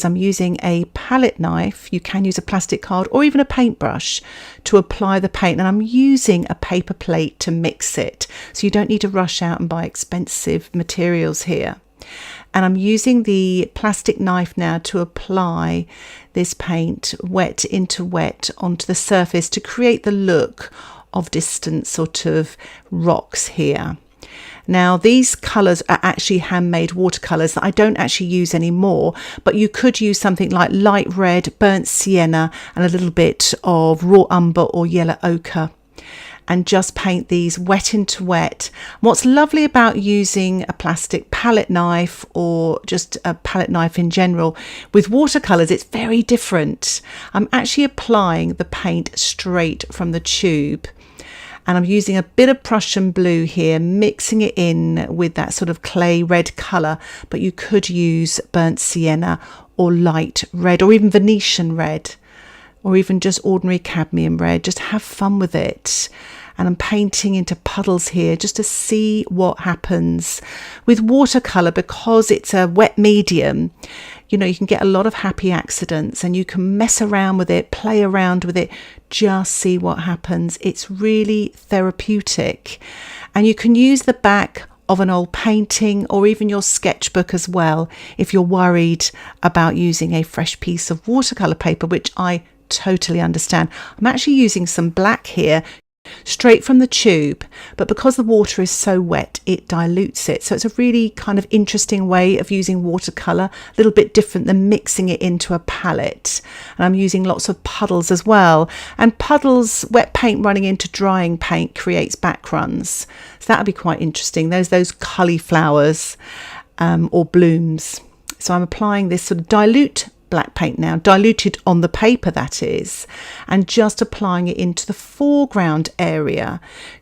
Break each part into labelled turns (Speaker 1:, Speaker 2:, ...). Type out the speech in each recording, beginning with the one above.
Speaker 1: I'm using a palette knife. You can use a plastic card or even a paintbrush to apply the paint, and I'm using a paper plate to mix it, so you don't need to rush out and buy expensive materials here. And I'm using the plastic knife now to apply this paint wet into wet onto the surface to create the look of distant sort of rocks here. Now these colours are actually handmade watercolours that I don't actually use anymore, but you could use something like light red, burnt sienna and a little bit of raw umber or yellow ochre, and just paint these wet into wet. What's lovely about using a plastic palette knife or just a palette knife in general with watercolours, it's very different. I'm actually applying the paint straight from the tube. And I'm using a bit of Prussian blue here, mixing it in with that sort of clay red colour, but you could use burnt sienna or light red or even Venetian red or even just ordinary cadmium red. Just have fun with it. And I'm painting into puddles here just to see what happens. With watercolour, because it's a wet medium, you know, you can get a lot of happy accidents and you can mess around with it, play around with it, just see what happens. It's really therapeutic. And you can use the back of an old painting or even your sketchbook as well if you're worried about using a fresh piece of watercolour paper, which I totally understand. I'm actually using some black here, straight from the tube, but because the water is so wet it dilutes it, so it's a really kind of interesting way of using watercolour, a little bit different than mixing it into a palette. And I'm using lots of puddles as well, and puddles, wet paint running into drying paint creates backruns, so that'll be quite interesting. Those cauliflowers or blooms. So I'm applying this sort of dilute black paint now, diluted on the paper that is, and just applying it into the foreground area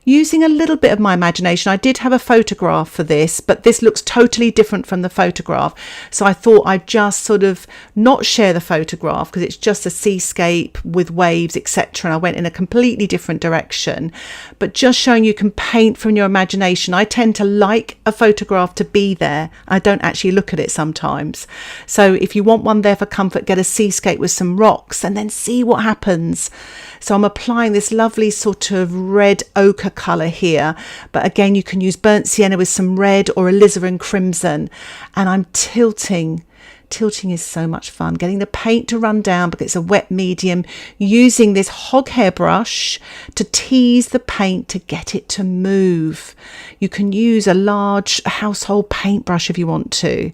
Speaker 1: using a little bit of my imagination. I did have a photograph for this, but this looks totally different from the photograph, so I thought I'd just sort of not share the photograph because it's just a seascape with waves, etc., and I went in a completely different direction, but just showing you can paint from your imagination. I tend to like a photograph to be there. I don't actually look at it sometimes, so if you want one there for comfort, get a seascape with some rocks and then see what happens. So I'm applying this lovely sort of red ochre colour here, but again you can use burnt sienna with some red or alizarin crimson, and I'm tilting is so much fun, getting the paint to run down because it's a wet medium, using this hog hair brush to tease the paint to get it to move. You can use a large household paintbrush if you want to.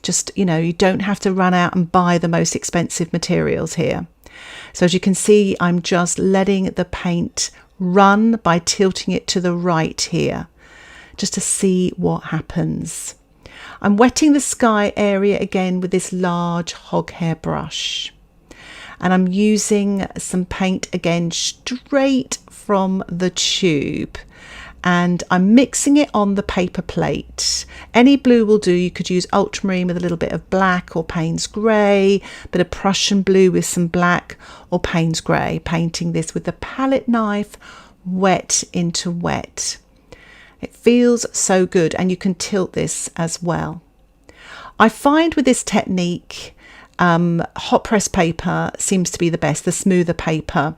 Speaker 1: Just, you know, you don't have to run out and buy the most expensive materials here. So as you can see, I'm just letting the paint run by tilting it to the right here, just to see what happens. I'm wetting the sky area again with this large hog hair brush. And I'm using some paint again straight from the tube. And I'm mixing it on the paper plate. Any blue will do. You could use ultramarine with a little bit of black or Paynes grey, a bit of Prussian blue with some black or Paynes grey. Painting this with the palette knife wet into wet. It feels so good, and you can tilt this as well. I find with this technique, hot press paper seems to be the best, the smoother paper.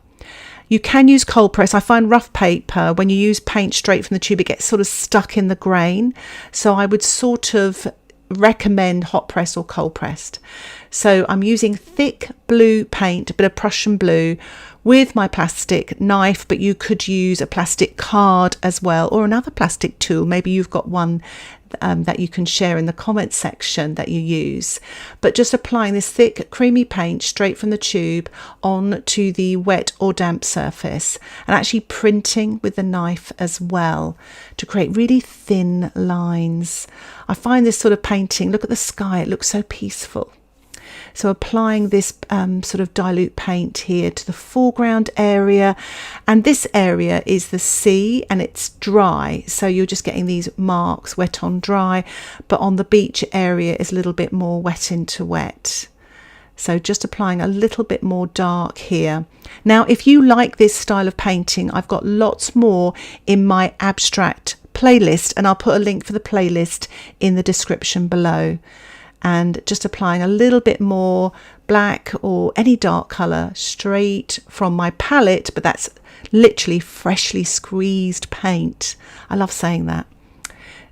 Speaker 1: You can use cold press. I find rough paper, when you use paint straight from the tube, it gets sort of stuck in the grain. So I would sort of recommend hot press or cold pressed. So I'm using thick blue paint, a bit of Prussian blue with my plastic knife, but you could use a plastic card as well, or another plastic tool. Maybe you've got one that you can share in the comments section that you use, but just applying this thick creamy paint straight from the tube onto the wet or damp surface, and actually printing with the knife as well to create really thin lines. I find this sort of painting, look at the sky, it looks so peaceful. So applying this sort of dilute paint here to the foreground area, and this area is the sea and it's dry, so you're just getting these marks, wet on dry, but on the beach area is a little bit more wet into wet. So just applying a little bit more dark here. Now if you like this style of painting, I've got lots more in my abstract playlist, and I'll put a link for the playlist in the description below. and just applying a little bit more black or any dark colour straight from my palette, but that's literally freshly squeezed paint. I love saying that.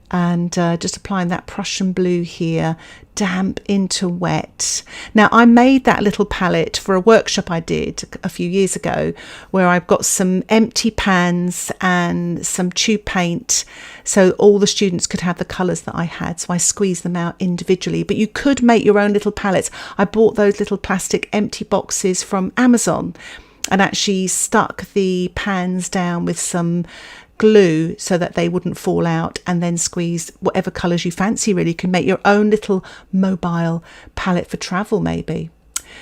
Speaker 1: And just applying that Prussian blue here, damp into wet. Now, I made that little palette for a workshop I did a few years ago, where I've got some empty pans and some tube paint, so all the students could have the colours that I had. So I squeezed them out individually, but you could make your own little palettes. I bought those little plastic empty boxes from Amazon and actually stuck the pans down with some glue so that they wouldn't fall out, and then squeeze whatever colours you fancy. Really, you can make your own little mobile palette for travel maybe.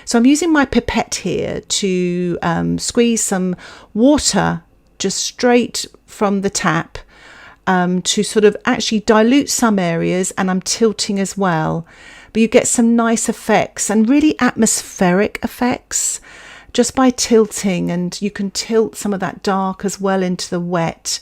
Speaker 1: So I'm using my pipette here to squeeze some water just straight from the tap to sort of actually dilute some areas, and I'm tilting as well, but you get some nice effects and really atmospheric effects just by tilting, and you can tilt some of that dark as well into the wet.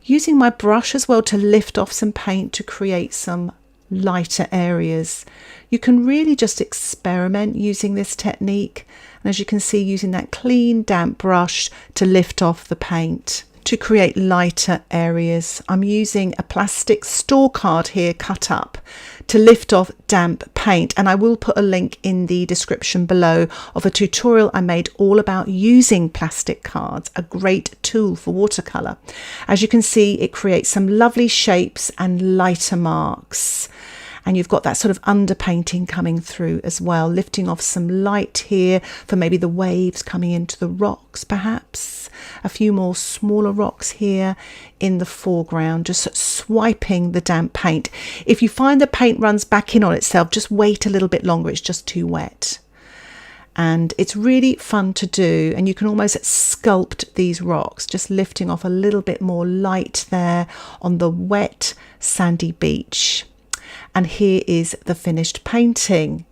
Speaker 1: Using my brush as well to lift off some paint to create some lighter areas. You can really just experiment using this technique, and as you can see, using that clean damp brush to lift off the paint to create lighter areas. I'm using a plastic store card here cut up to lift off damp paint, and I will put a link in the description below of a tutorial I made all about using plastic cards, a great tool for watercolour. As you can see, it creates some lovely shapes and lighter marks, and you've got that sort of underpainting coming through as well, lifting off some light here for maybe the waves coming into the rocks, perhaps a few more smaller rocks here in the foreground, just swiping the damp paint. If you find the paint runs back in on itself, just wait a little bit longer, it's just too wet. And it's really fun to do, and you can almost sculpt these rocks, just lifting off a little bit more light there on the wet sandy beach. And here is the finished painting.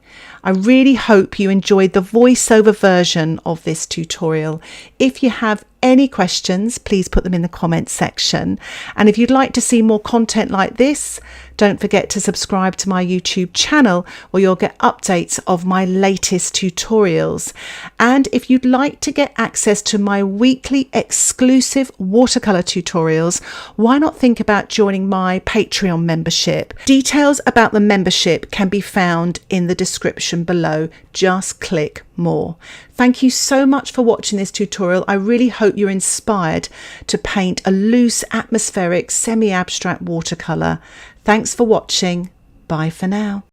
Speaker 1: I really hope you enjoyed the voiceover version of this tutorial. If you have any questions, please put them in the comments section. And if you'd like to see more content like this, don't forget to subscribe to my YouTube channel, where you'll get updates of my latest tutorials. And if you'd like to get access to my weekly exclusive watercolour tutorials, why not think about joining my Patreon membership? Details about the membership can be found in the description below. Just click more. Thank you so much for watching this tutorial. I really hope you're inspired to paint a loose, atmospheric, semi-abstract watercolour. Thanks for watching. Bye for now.